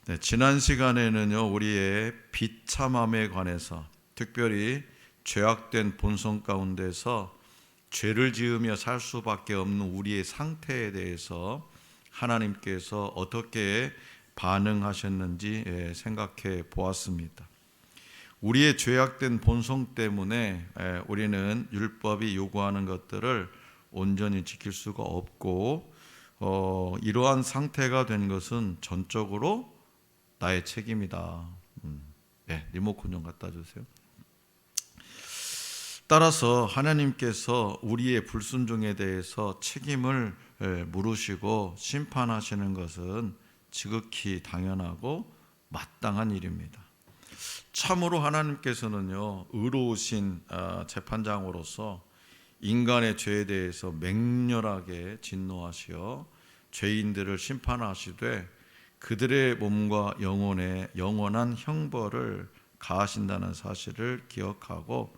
네, 지난 시간에는요, 우리의 비참함에 관해서, 특별히 죄악된 본성 가운데서 죄를 지으며 살 수밖에 없는 우리의 상태에 대해서 하나님께서 어떻게 반응하셨는지 생각해 보았습니다. 우리의 죄악된 본성 때문에 우리는 율법이 요구하는 것들을 온전히 지킬 수가 없고, 이러한 상태가 된 것은 전적으로 나의 책임이다. 리모컨 좀 갖다 주세요. 따라서 하나님께서 우리의 불순종에 대해서 책임을 물으시고 심판하시는 것은 지극히 당연하고 마땅한 일입니다. 참으로 하나님께서는요, 의로우신 재판장으로서 인간의 죄에 대해서 맹렬하게 진노하시어 죄인들을 심판하시되 그들의 몸과 영혼에 영원한 형벌을 가하신다는 사실을 기억하고,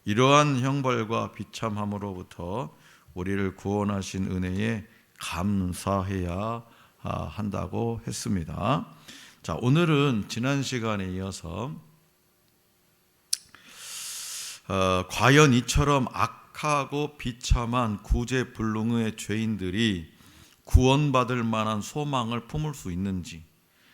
이러한 형벌과 비참함으로부터 우리를 구원하신 은혜에 감사해야 한다고 했습니다. 자, 오늘은 지난 시간에 이어서 과연 이처럼 악하고 비참한 구제불능의 죄인들이 구원받을 만한 소망을 품을 수 있는지,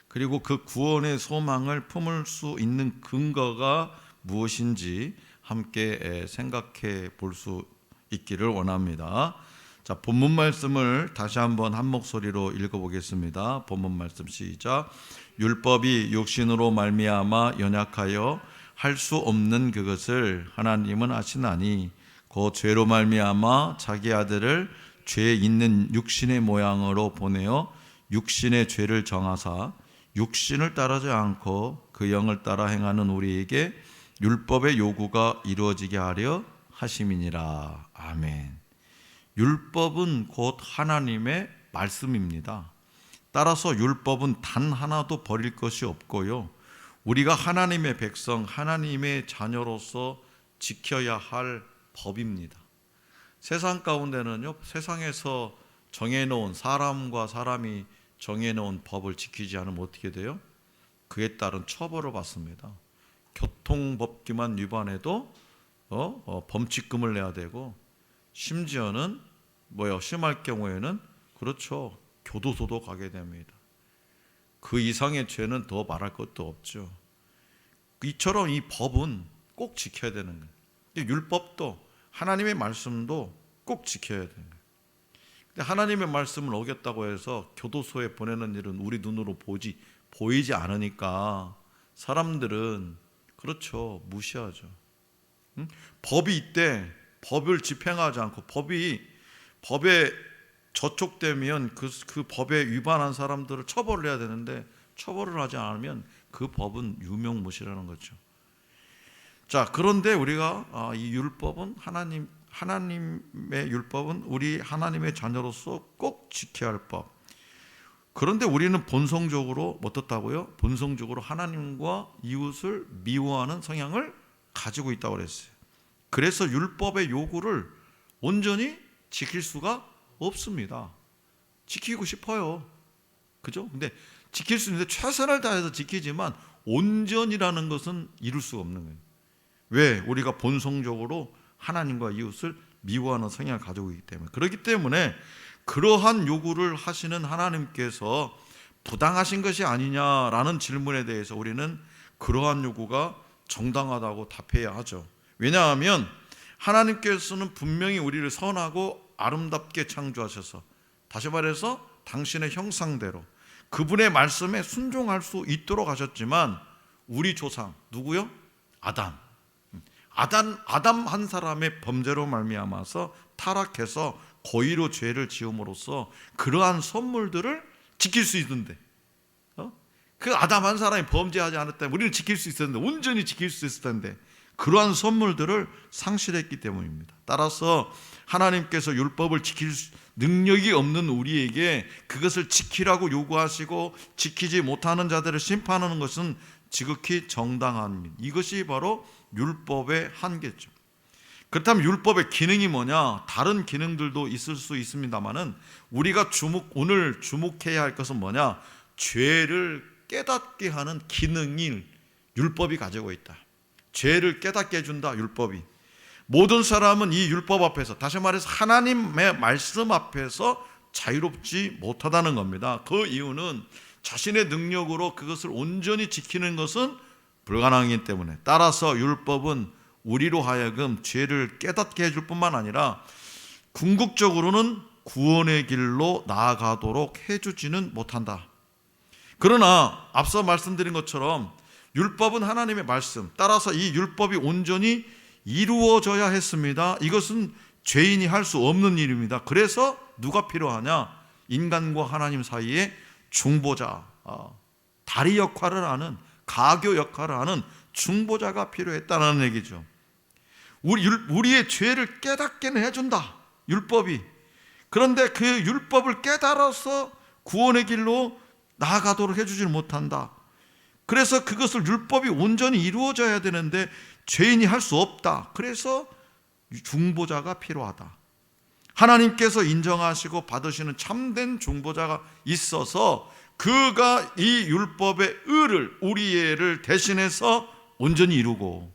그리고 그 구원의 소망을 품을 수 있는 근거가 무엇인지 함께 생각해 볼 수 있기를 원합니다. 자, 본문 말씀을 다시 한번 한 목소리로 읽어보겠습니다. 본문 말씀 시작. 율법이 육신으로 말미암아 연약하여 할 수 없는 그것을 하나님은 아시나니 그 죄로 말미암아 자기 아들을 죄 있는 육신의 모양으로 보내어 육신의 죄를 정하사 육신을 따르지 않고 그 영을 따라 행하는 우리에게 율법의 요구가 이루어지게 하려 하심이니라. 아멘. 율법은 곧 하나님의 말씀입니다. 따라서 율법은 단 하나도 버릴 것이 없고요, 우리가 하나님의 백성, 하나님의 자녀로서 지켜야 할 법입니다. 세상 가운데는요, 세상에서 정해놓은, 사람과 사람이 정해놓은 법을 지키지 않으면 어떻게 돼요? 그에 따른 처벌을 받습니다. 교통법규만 위반해도 범칙금을 내야 되고, 심지어는 심할 경우에는 그렇죠, 교도소도 가게 됩니다. 그 이상의 죄는 더 말할 것도 없죠. 이처럼 이 법은 꼭 지켜야 되는 거예요. 율법도, 하나님의 말씀도 꼭 지켜야 되는 거예요. 근데 하나님의 말씀을 어겼다고 해서 교도소에 보내는 일은 우리 눈으로 보이지 않으니까 사람들은 그렇죠, 무시하죠. 법이 있대, 법을 집행하지 않고 법에 저촉되면 그 법에 위반한 사람들을 처벌을 해야 되는데 처벌을 하지 않으면 그 법은 유명무실하는 거죠. 자, 그런데 우리가 이 율법은 하나님의 율법은 우리 하나님의 자녀로서 꼭 지켜야 할 법. 그런데 우리는 본성적으로 어떻다고요? 본성적으로 하나님과 이웃을 미워하는 성향을 가지고 있다고 그랬어요. 그래서 율법의 요구를 온전히 지킬 수가 없습니다. 지키고 싶어요, 그죠? 근데 지킬 수 있는데 최선을 다해서 지키지만 온전이라는 것은 이룰 수가 없는 거예요. 왜? 우리가 본성적으로 하나님과 이웃을 미워하는 성향을 가지고 있기 때문에. 그렇기 때문에 그러한 요구를 하시는 하나님께서 부당하신 것이 아니냐라는 질문에 대해서 우리는 그러한 요구가 정당하다고 답해야 하죠. 왜냐하면 하나님께서는 분명히 우리를 선하고 아름답게 창조하셔서, 다시 말해서 당신의 형상대로 그분의 말씀에 순종할 수 있도록 하셨지만, 우리 조상 누구요? 아담 한 사람의 범죄로 말미암아서 타락해서 고의로 죄를 지음으로써 그러한 선물들을 지킬 수 있는데, 그 아담 한 사람이 범죄하지 않았다면 우리는 지킬 수 있었는데, 온전히 지킬 수 있을 텐데 그러한 선물들을 상실했기 때문입니다. 따라서 하나님께서 율법을 지킬 능력이 없는 우리에게 그것을 지키라고 요구하시고 지키지 못하는 자들을 심판하는 것은 지극히 정당합니다. 이것이 바로 율법의 한계죠. 그렇다면 율법의 기능이 뭐냐? 다른 기능들도 있을 수 있습니다만은 우리가 오늘 주목해야 할 것은 뭐냐? 죄를 깨닫게 하는 기능을 율법이 가지고 있다. 죄를 깨닫게 해준다, 율법이. 모든 사람은 이 율법 앞에서, 다시 말해서 하나님의 말씀 앞에서 자유롭지 못하다는 겁니다. 그 이유는 자신의 능력으로 그것을 온전히 지키는 것은 불가능하기 때문에, 따라서 율법은 우리로 하여금 죄를 깨닫게 해줄 뿐만 아니라 궁극적으로는 구원의 길로 나아가도록 해주지는 못한다. 그러나 앞서 말씀드린 것처럼 율법은 하나님의 말씀, 따라서 이 율법이 온전히 이루어져야 했습니다. 이것은 죄인이 할 수 없는 일입니다. 그래서 누가 필요하냐? 인간과 하나님 사이에 중보자, 다리 역할을 하는, 가교 역할을 하는 중보자가 필요했다는 얘기죠. 우리의 죄를 깨닫게는 해준다, 율법이. 그런데 그 율법을 깨달아서 구원의 길로 나아가도록 해주지는 못한다. 그래서 그것을 율법이 온전히 이루어져야 되는데 죄인이 할 수 없다. 그래서 중보자가 필요하다. 하나님께서 인정하시고 받으시는 참된 중보자가 있어서 그가 이 율법의 의를, 우리를 대신해서 온전히 이루고,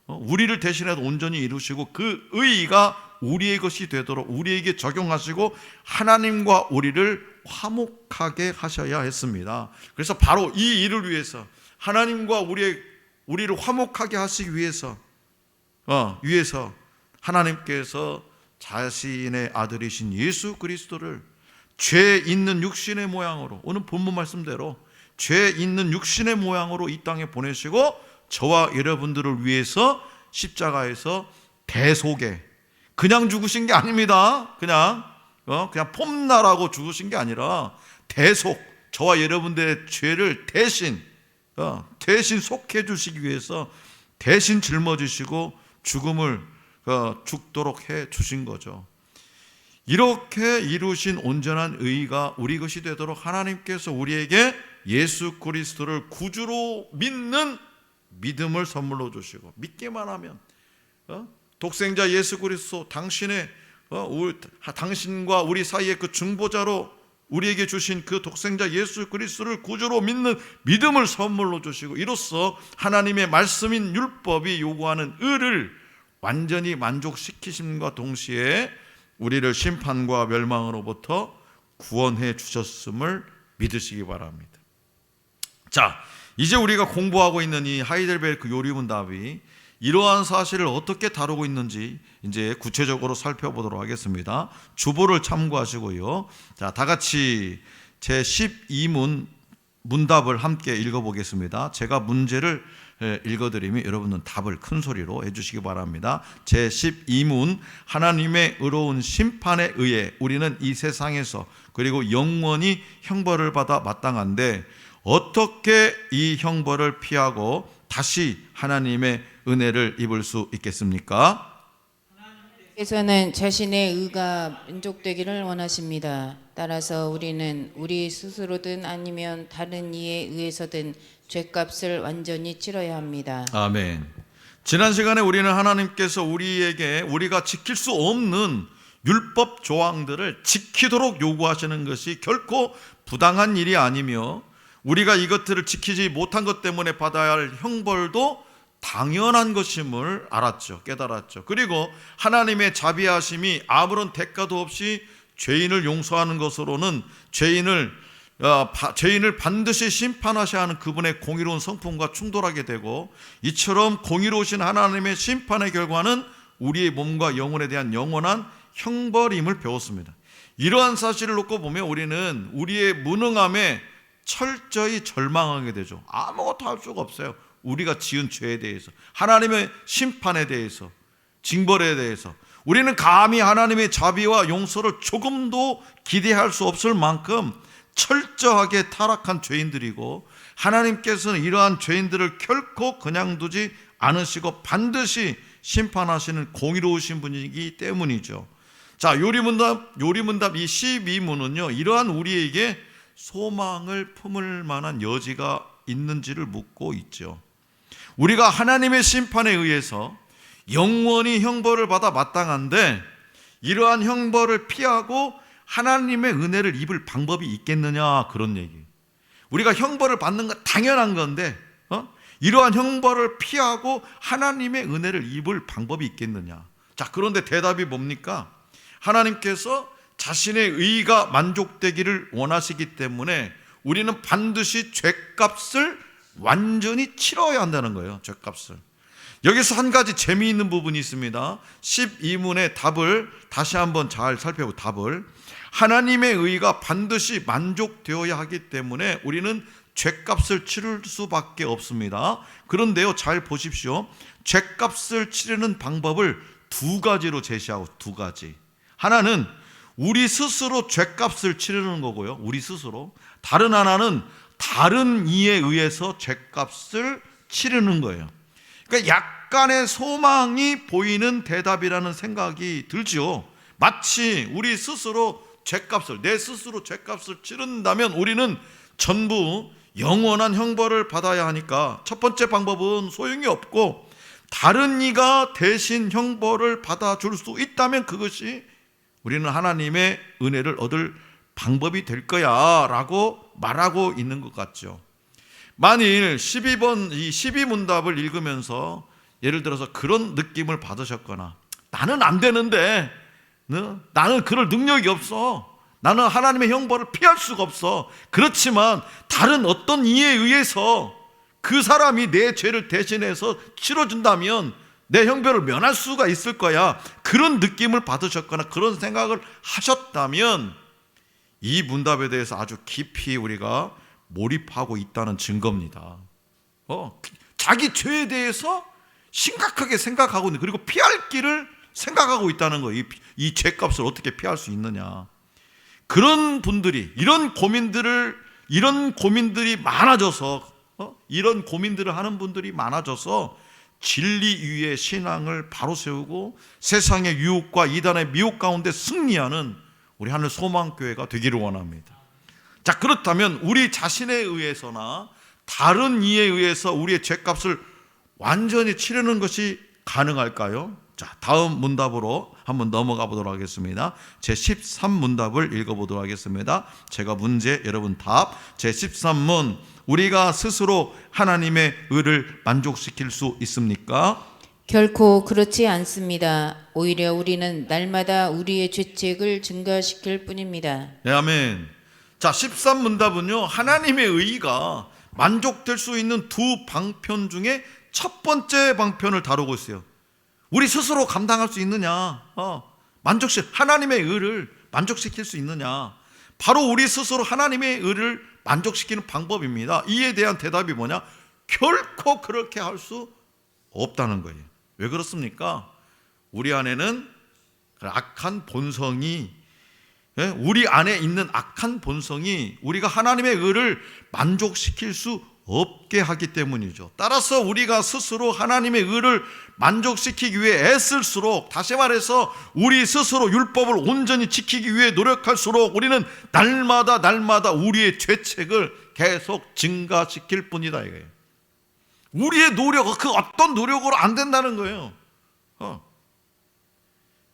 우리를 대신해서 온전히 이루시고 그 의가 우리의 것이 되도록 우리에게 적용하시고 하나님과 우리를 화목하게 하셔야 했습니다. 그래서 바로 이 일을 위해서, 하나님과 우리를 화목하게 하시기 위해서 하나님께서 자신의 아들이신 예수 그리스도를 죄 있는 육신의 모양으로, 오늘 본문 말씀대로 죄 있는 육신의 모양으로 이 땅에 보내시고 저와 여러분들을 위해서 십자가에서 대속에, 그냥 죽으신 게 아닙니다. 그냥 폼나라고 죽으신 게 아니라 대속, 저와 여러분들의 죄를 대신 속해 주시기 위해서 대신 짊어지시고 죽음을 죽도록 해 주신 거죠. 이렇게 이루신 온전한 의가 우리 것이 되도록 하나님께서 우리에게 예수 그리스도를 구주로 믿는 믿음을 선물로 주시고, 믿기만 하면 독생자 예수 그리스도, 당신과 우리 사이의 그 중보자로 우리에게 주신 그 독생자 예수 그리스도를 구주로 믿는 믿음을 선물로 주시고, 이로써 하나님의 말씀인 율법이 요구하는 의를 완전히 만족시키심과 동시에 우리를 심판과 멸망으로부터 구원해 주셨음을 믿으시기 바랍니다. 자, 이제 우리가 공부하고 있는 이 하이델베르크 요리문답이 이러한 사실을 어떻게 다루고 있는지 이제 구체적으로 살펴보도록 하겠습니다. 주보를 참고하시고요. 자, 다 같이 제 12문 문답을 함께 읽어보겠습니다. 제가 문제를 읽어드리면 여러분은 답을 큰 소리로 해주시기 바랍니다. 제 12문, 하나님의 의로운 심판에 의해 우리는 이 세상에서 그리고 영원히 형벌을 받아 마땅한데 어떻게 이 형벌을 피하고 다시 하나님의 은혜를 입을 수 있겠습니까? 하나님께서는 자신의 의가 만족되기를 원하십니다. 따라서 우리는 우리 스스로든 아니면 다른 이에 의해서든 죄값을 완전히 치러야 합니다. 아멘. 지난 시간에 우리는 하나님께서 우리에게 우리가 지킬 수 없는 율법 조항들을 지키도록 요구하시는 것이 결코 부당한 일이 아니며 우리가 이것들을 지키지 못한 것 때문에 받아야 할 형벌도 당연한 것임을 알았죠. 깨달았죠. 그리고 하나님의 자비하심이 아무런 대가도 없이 죄인을 용서하는 것으로는 죄인을 반드시 심판하셔야 하는 그분의 공의로운 성품과 충돌하게 되고, 이처럼 공의로우신 하나님의 심판의 결과는 우리의 몸과 영혼에 대한 영원한 형벌임을 배웠습니다. 이러한 사실을 놓고 보면 우리는 우리의 무능함에 철저히 절망하게 되죠. 아무것도 할 수가 없어요. 우리가 지은 죄에 대해서, 하나님의 심판에 대해서, 징벌에 대해서 우리는 감히 하나님의 자비와 용서를 조금도 기대할 수 없을 만큼 철저하게 타락한 죄인들이고, 하나님께서는 이러한 죄인들을 결코 그냥 두지 않으시고 반드시 심판하시는 공의로우신 분이기 때문이죠. 자, 요리문답 이 12문은요 이러한 우리에게 소망을 품을 만한 여지가 있는지를 묻고 있죠. 우리가 하나님의 심판에 의해서 영원히 형벌을 받아 마땅한데 이러한 형벌을 피하고 하나님의 은혜를 입을 방법이 있겠느냐, 그런 얘기. 우리가 형벌을 받는 건 당연한 건데 이러한 형벌을 피하고 하나님의 은혜를 입을 방법이 있겠느냐. 자, 그런데 대답이 뭡니까? 하나님께서 자신의 의가 만족되기를 원하시기 때문에 우리는 반드시 죄값을 완전히 치러야 한다는 거예요. 죄값을. 여기서 한 가지 재미있는 부분이 있습니다. 12문의 답을 다시 한번 잘 살펴보고, 답을 하나님의 의가 반드시 만족되어야 하기 때문에 우리는 죄값을 치를 수밖에 없습니다. 그런데요, 잘 보십시오. 죄값을 치르는 방법을 두 가지로 제시하고, 두 가지. 하나는 우리 스스로 죄값을 치르는 거고요, 우리 스스로. 다른 하나는 다른 이에 의해서 죄값을 치르는 거예요. 그러니까 약간의 소망이 보이는 대답이라는 생각이 들지요. 마치 우리 스스로 죄값을, 내 스스로 죄값을 치른다면 우리는 전부 영원한 형벌을 받아야 하니까 첫 번째 방법은 소용이 없고, 다른 이가 대신 형벌을 받아줄 수 있다면 그것이 우리는 하나님의 은혜를 얻을 방법이 될 거야 라고 말하고 있는 것 같죠. 만일 12번 이 12문답을 읽으면서 예를 들어서 그런 느낌을 받으셨거나, 나는 안 되는데, 나는 그럴 능력이 없어, 나는 하나님의 형벌을 피할 수가 없어, 그렇지만 다른 어떤 이에 의해서 그 사람이 내 죄를 대신해서 치러준다면 내 형벌을 면할 수가 있을 거야, 그런 느낌을 받으셨거나 그런 생각을 하셨다면 이 문답에 대해서 아주 깊이 우리가 몰입하고 있다는 증거입니다. 자기 죄에 대해서 심각하게 생각하고 있는, 그리고 피할 길을 생각하고 있다는 거예요. 이 죄값을 어떻게 피할 수 있느냐. 그런 분들이, 이런 고민들이 많아져서, 이런 고민들을 하는 분들이 많아져서 진리 위에 신앙을 바로 세우고 세상의 유혹과 이단의 미혹 가운데 승리하는 우리 하늘 소망교회가 되기를 원합니다. 자, 그렇다면 우리 자신에 의해서나 다른 이에 의해서 우리의 죄값을 완전히 치르는 것이 가능할까요? 자, 다음 문답으로 한번 넘어가 보도록 하겠습니다. 제 13문답을 읽어보도록 하겠습니다. 제가 문제, 여러분 답. 제 13문, 우리가 스스로 하나님의 의를 만족시킬 수 있습니까? 결코 그렇지 않습니다. 오히려 우리는 날마다 우리의 죄책을 증가시킬 뿐입니다. 네, 아멘. 자, 13문답은요, 하나님의 의가 만족될 수 있는 두 방편 중에 첫 번째 방편을 다루고 있어요. 우리 스스로 감당할 수 있느냐, 하나님의 의를 만족시킬 수 있느냐. 바로 우리 스스로 하나님의 의를 만족시키는 방법입니다. 이에 대한 대답이 뭐냐? 결코 그렇게 할 수 없다는 거예요. 왜 그렇습니까? 우리 안에는 악한 본성이, 우리 안에 있는 악한 본성이 우리가 하나님의 의를 만족시킬 수 없게 하기 때문이죠. 따라서 우리가 스스로 하나님의 의를 만족시키기 위해 애쓸수록, 다시 말해서 우리 스스로 율법을 온전히 지키기 위해 노력할수록 우리는 날마다 우리의 죄책을 계속 증가시킬 뿐이다 이거예요. 우리의 노력, 그 어떤 노력으로 안 된다는 거예요.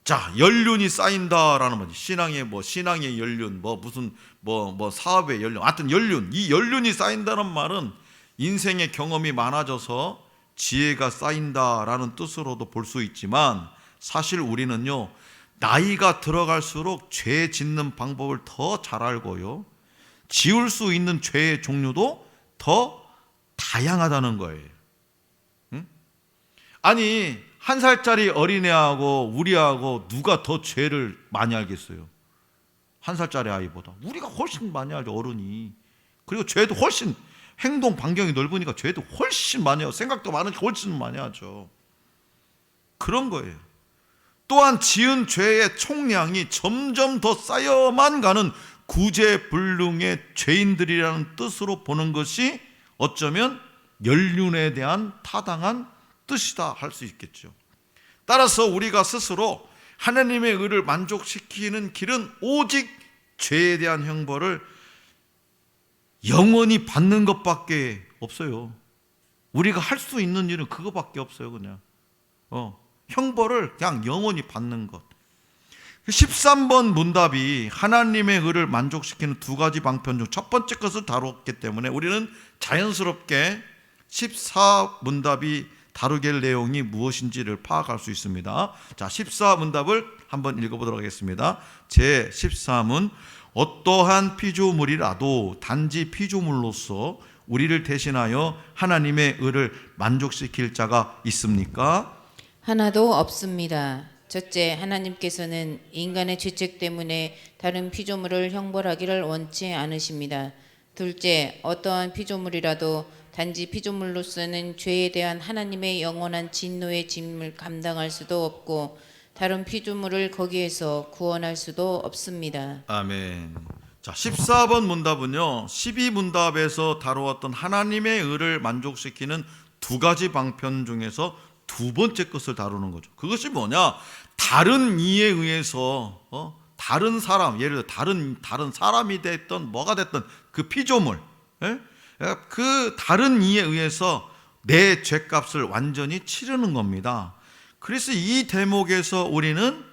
자, 연륜이 쌓인다라는 거지. 신앙의 연륜, 무슨 사업의 연륜, 하여튼 연륜. 이 연륜이 쌓인다는 말은 인생의 경험이 많아져서 지혜가 쌓인다라는 뜻으로도 볼 수 있지만, 사실 우리는요, 나이가 들어갈수록 죄 짓는 방법을 더 잘 알고요, 지을 수 있는 죄의 종류도 더 다양하다는 거예요. 아니, 1살짜리 어린애하고 우리하고 누가 더 죄를 많이 알겠어요? 1살짜리 아이보다 우리가 훨씬 많이 알죠, 어른이. 그리고 죄도 훨씬, 행동 반경이 넓으니까 죄도 훨씬 많이 하고 생각도 많으니까 훨씬 많이 하죠. 그런 거예요. 또한 지은 죄의 총량이 점점 더 쌓여만 가는 구제불능의 죄인들이라는 뜻으로 보는 것이 어쩌면 연륜에 대한 타당한 뜻이다 할 수 있겠죠. 따라서 우리가 스스로 하나님의 의를 만족시키는 길은 오직 죄에 대한 형벌을 영원히 받는 것밖에 없어요. 우리가 할 수 있는 일은 그거밖에 없어요. 그냥 형벌을 그냥 영원히 받는 것. 13번 문답이 하나님의 의를 만족시키는 두 가지 방편 중 첫 번째 것을 다뤘기 때문에 우리는 자연스럽게 14문답이 다루게 할 내용이 무엇인지를 파악할 수 있습니다. 자, 14문답을 한번 읽어보도록 하겠습니다. 제 13문, 어떠한 피조물이라도 단지 피조물로서 우리를 대신하여 하나님의 의를 만족시킬 자가 있습니까? 하나도 없습니다. 첫째, 하나님께서는 인간의 죄책 때문에 다른 피조물을 형벌하기를 원치 않으십니다. 둘째, 어떠한 피조물이라도 단지 피조물로서는 죄에 대한 하나님의 영원한 진노의 짐을 감당할 수도 없고 다른 피조물을 거기에서 구원할 수도 없습니다. 아멘. 자, 14번 문답은요, 12문답에서 다루었던 하나님의 의를 만족시키는 두 가지 방편 중에서 두 번째 것을 다루는 거죠. 그것이 뭐냐? 다른 이에 의해서 다른 사람, 예를 들어 다른 사람이 됐던 뭐가 됐던 그 피조물, 그 다른 이에 의해서 내 죄값을 완전히 치르는 겁니다. 그래서 이 대목에서 우리는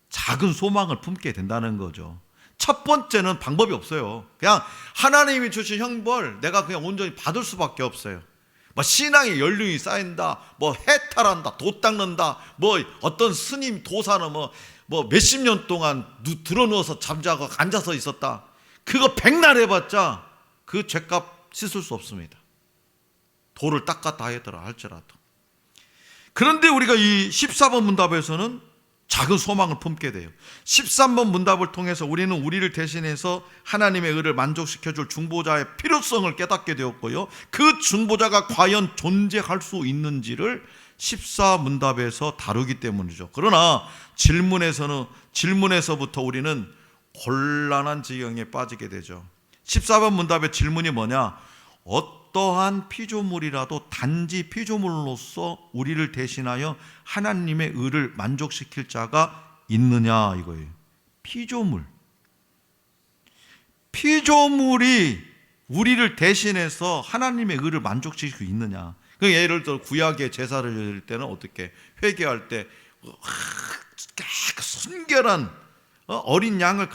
작은 소망을 품게 된다는 거죠. 첫 번째는 방법이 없어요. 그냥 하나님이 주신 형벌 내가 그냥 온전히 받을 수밖에 없어요. 뭐 신앙의 연륜이 쌓인다, 뭐 해탈한다, 도 닦는다, 뭐 어떤 스님 도사는 뭐 몇십 년 동안 드러누워서 잠자고 앉아서 있었다. 그거 백날 해봤자 그 죄값 씻을 수 없습니다. 도를 닦았다 하더라 할지라도. 그런데 우리가 이 14번 문답에서는 작은 소망을 품게 돼요. 13번 문답을 통해서 우리는 우리를 대신해서 하나님의 의를 만족시켜줄 중보자의 필요성을 깨닫게 되었고요, 그 중보자가 과연 존재할 수 있는지를 14문답에서 다루기 때문이죠. 그러나 질문에서부터 우리는 곤란한 지경에 빠지게 되죠. 14번 문답의 질문이 뭐냐? 어떠한 피조물이라도 단지 피조물로서 우리를 대신하여 하나님의 의를 만족시킬 자가 있느냐 이거예요. 피조물이 우리를 대신해서 하나님의 의를 만족시킬 수 있느냐. 예를 들어 구약의 제사를 드릴 때는 어떻게 회개할 때 순결한 어린 양을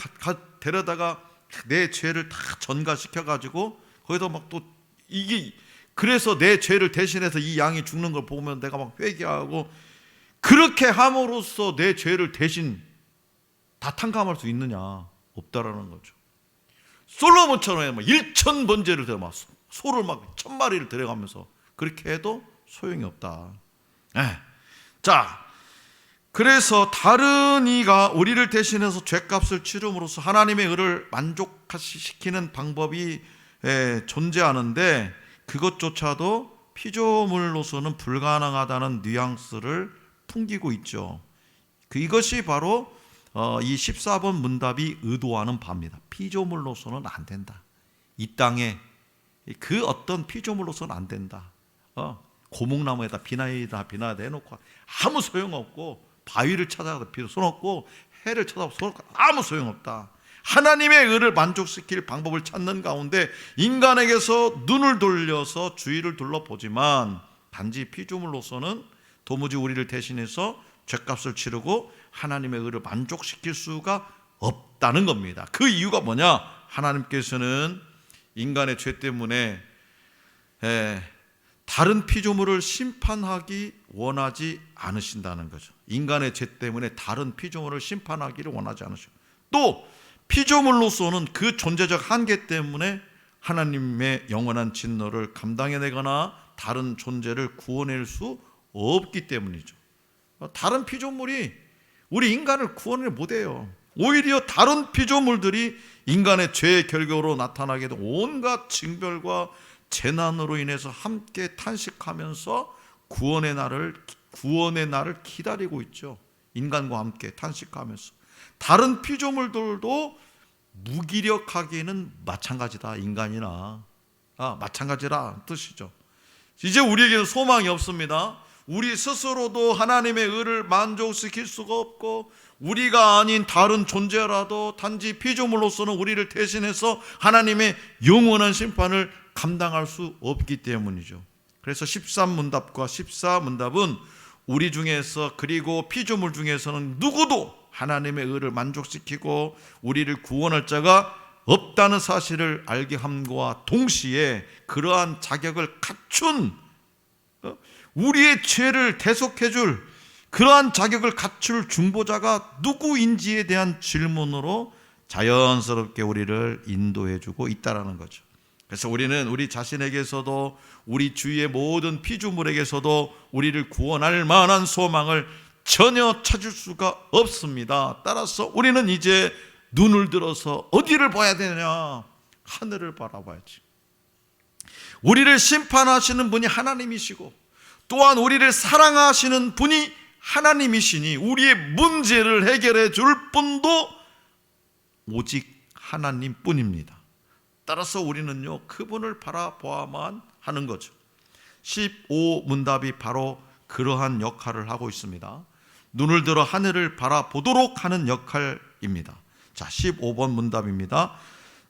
데려다가 내 죄를 다 전가시켜 가지고 거기다 막 또 이게 그래서 내 죄를 대신해서 이 양이 죽는 걸 보면 내가 막 회개하고, 그렇게 함으로써 내 죄를 대신 다 탕감할 수 있느냐? 없다라는 거죠. 솔로몬처럼 막 1천 번제를 들어 막 소를 막 1000마리를 들어가면서 그렇게 해도 소용이 없다. 자, 그래서 다른 이가 우리를 대신해서 죄값을 치름으로써 하나님의 의를 만족시키는 방법이 존재하는데 그것조차도 피조물로서는 불가능하다는 뉘앙스를 풍기고 있죠. 이것이 바로 이 14번 문답이 의도하는 바입니다. 피조물로서는 안 된다. 이 땅에 그 어떤 피조물로서는 안 된다. 고목나무에다 비나이다 해놓고 아무 소용없고, 바위를 찾아가도 필요 없고, 해를 쳐다봐도 아무 소용없다. 하나님의 의를 만족시킬 방법을 찾는 가운데 인간에게서 눈을 돌려서 주위를 둘러보지만 단지 피조물로서는 도무지 우리를 대신해서 죄값을 치르고 하나님의 의를 만족시킬 수가 없다는 겁니다. 그 이유가 뭐냐? 하나님께서는 인간의 죄 때문에 다른 피조물을 심판하기 원하지 않으신다는 거죠. 인간의 죄 때문에 다른 피조물을 심판하기를 원하지 않으시고, 또 피조물로서는 그 존재적 한계 때문에 하나님의 영원한 진노를 감당해내거나 다른 존재를 구원할 수 없기 때문이죠. 다른 피조물이 우리 인간을 구원을 못해요. 오히려 다른 피조물들이 인간의 죄의 결과로 나타나게 된 온갖 징벌과 재난으로 인해서 함께 탄식하면서 구원의 날을 기다리고 있죠. 인간과 함께 탄식하면서. 다른 피조물들도 무기력하기는 마찬가지다. 인간이나 마찬가지라 뜻이죠. 이제 우리에게는 소망이 없습니다. 우리 스스로도 하나님의 의를 만족시킬 수가 없고, 우리가 아닌 다른 존재라도 단지 피조물로서는 우리를 대신해서 하나님의 영원한 심판을 감당할 수 없기 때문이죠. 그래서 13문답과 14문답은 우리 중에서, 그리고 피조물 중에서는 누구도 하나님의 의를 만족시키고 우리를 구원할 자가 없다는 사실을 알게 함과 동시에 그러한 자격을 갖춘, 우리의 죄를 대속해 줄 그러한 자격을 갖출 중보자가 누구인지에 대한 질문으로 자연스럽게 우리를 인도해 주고 있다는 거죠. 그래서 우리는 우리 자신에게서도 우리 주위의 모든 피조물에게서도 우리를 구원할 만한 소망을 전혀 찾을 수가 없습니다. 따라서 우리는 이제 눈을 들어서 어디를 봐야 되냐? 하늘을 바라봐야지. 우리를 심판하시는 분이 하나님이시고 또한 우리를 사랑하시는 분이 하나님이시니 우리의 문제를 해결해 줄 분도 오직 하나님뿐입니다. 따라서 우리는요, 그분을 바라보아만 하는 거죠. 15문답이 바로 그러한 역할을 하고 있습니다. 눈을 들어 하늘을 바라보도록 하는 역할입니다. 자, 15번 문답입니다.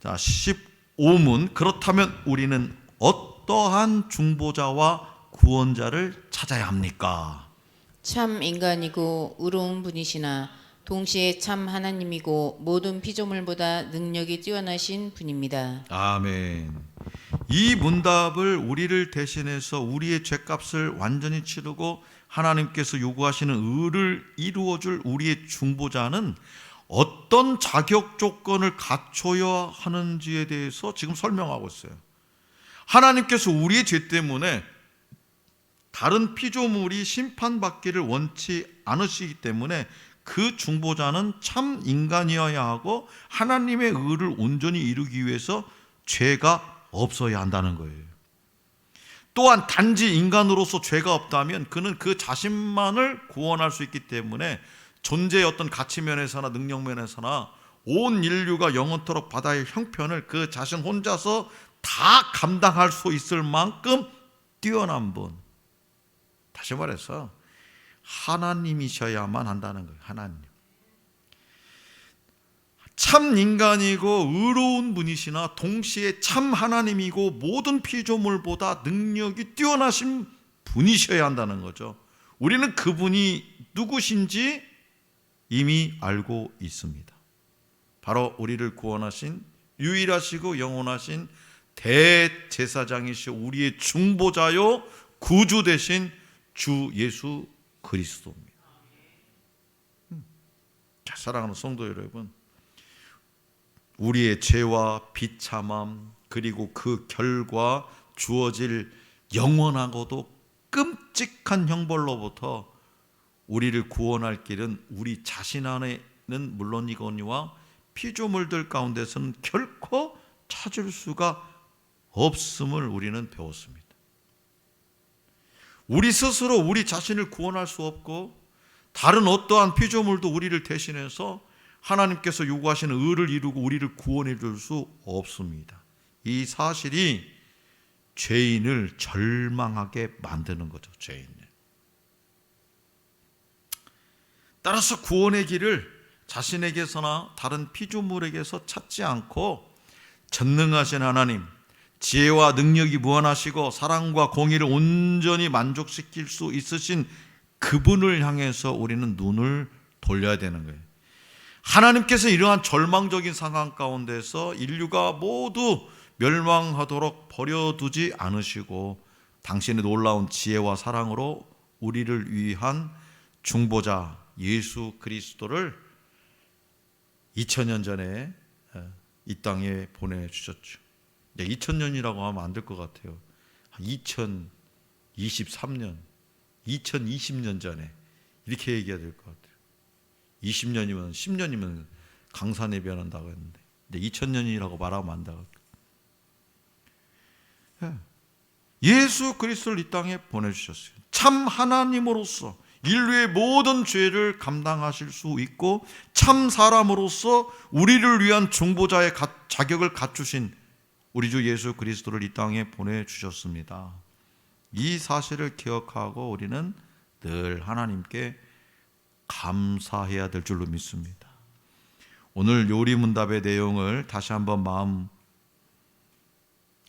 자, 15문. 그렇다면 우리는 어떠한 중보자와 구원자를 찾아야 합니까? 참 인간이고 의로운 분이시나 동시에 참 하나님이고 모든 피조물보다 능력이 뛰어나신 분입니다. 아멘. 이 문답을 우리를 대신해서 우리의 죄값을 완전히 치르고 하나님께서 요구하시는 의를 이루어줄 우리의 중보자는 어떤 자격 조건을 갖춰야 하는지에 대해서 지금 설명하고 있어요. 하나님께서 우리의 죄 때문에 다른 피조물이 심판받기를 원치 않으시기 때문에 그 중보자는 참 인간이어야 하고 하나님의 의를 온전히 이루기 위해서 죄가 없어야 한다는 거예요. 또한 단지 인간으로서 죄가 없다면 그는 그 자신만을 구원할 수 있기 때문에 존재의 어떤 가치 면에서나 능력 면에서나 온 인류가 영원토록 받아야 할 형편을 그 자신 혼자서 다 감당할 수 있을 만큼 뛰어난 분, 다시 말해서 하나님이셔야만 한다는 거예요. 하나님. 참 인간이고 의로운 분이시나 동시에 참 하나님이고 모든 피조물보다 능력이 뛰어나신 분이셔야 한다는 거죠. 우리는 그분이 누구신지 이미 알고 있습니다. 바로 우리를 구원하신 유일하시고 영원하신 대제사장이시오 우리의 중보자요 구주 되신 주 예수 그리스도입니다. 자, 사랑하는 성도 여러분, 우리의 죄와 비참함 그리고 그 결과 주어질 영원하고도 끔찍한 형벌로부터 우리를 구원할 길은 우리 자신 안에는 물론이거니와 피조물들 가운데서는 결코 찾을 수가 없음을 우리는 배웠습니다. 우리 스스로 우리 자신을 구원할 수 없고 다른 어떠한 피조물도 우리를 대신해서 하나님께서 요구하시는 의를 이루고 우리를 구원해 줄 수 없습니다. 이 사실이 죄인을 절망하게 만드는 거죠. 죄인을. 따라서 구원의 길을 자신에게서나 다른 피조물에게서 찾지 않고 전능하신 하나님, 지혜와 능력이 무한하시고 사랑과 공의를 온전히 만족시킬 수 있으신 그분을 향해서 우리는 눈을 돌려야 되는 거예요. 하나님께서 이러한 절망적인 상황 가운데서 인류가 모두 멸망하도록 버려두지 않으시고 당신의 놀라운 지혜와 사랑으로 우리를 위한 중보자 예수 그리스도를 2000년 전에 이 땅에 보내주셨죠. 2000년이라고 하면 안 될 것 같아요. 2023년, 2020년 전에 이렇게 얘기해야 될 것 같아요. 20년이면 10년이면 강산에 변한다고 했는데 2000년이라고 말하면 안 된다고. 예수 그리스도를 이 땅에 보내주셨어요. 참 하나님으로서 인류의 모든 죄를 감당하실 수 있고 참 사람으로서 우리를 위한 중보자의 자격을 갖추신 우리 주 예수 그리스도를 이 땅에 보내주셨습니다. 이 사실을 기억하고 우리는 늘 하나님께 감사해야 될 줄로 믿습니다. 오늘 요리문답의 내용을 다시 한번 마음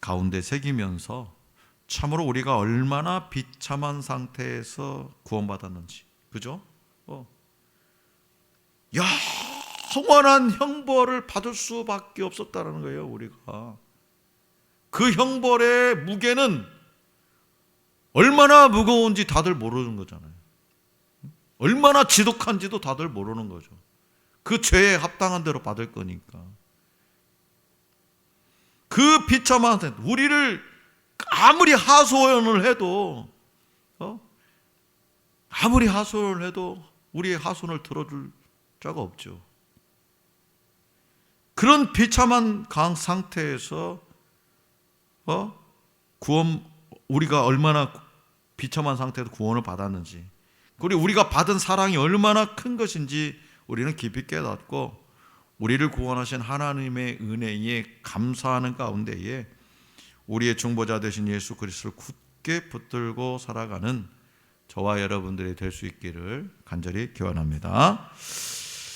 가운데 새기면서 참으로 우리가 얼마나 비참한 상태에서 구원받았는지, 그죠? 영원한 형벌을 받을 수밖에 없었다는 거예요. 우리가 그 형벌의 무게는 얼마나 무거운지 다들 모르는 거잖아요. 얼마나 지독한지도 다들 모르는 거죠. 그 죄에 합당한 대로 받을 거니까. 그 비참한 우리를 아무리 하소연을 해도 아무리 하소연을 해도 우리의 하소연을 들어줄 자가 없죠. 그런 비참한 상태에서 우리가 얼마나 비참한 상태에서 구원을 받았는지, 그리고 우리가 받은 사랑이 얼마나 큰 것인지 우리는 깊이 깨닫고 우리를 구원하신 하나님의 은혜에 감사하는 가운데에 우리의 중보자 되신 예수 그리스도를 굳게 붙들고 살아가는 저와 여러분들이 될 수 있기를 간절히 기원합니다.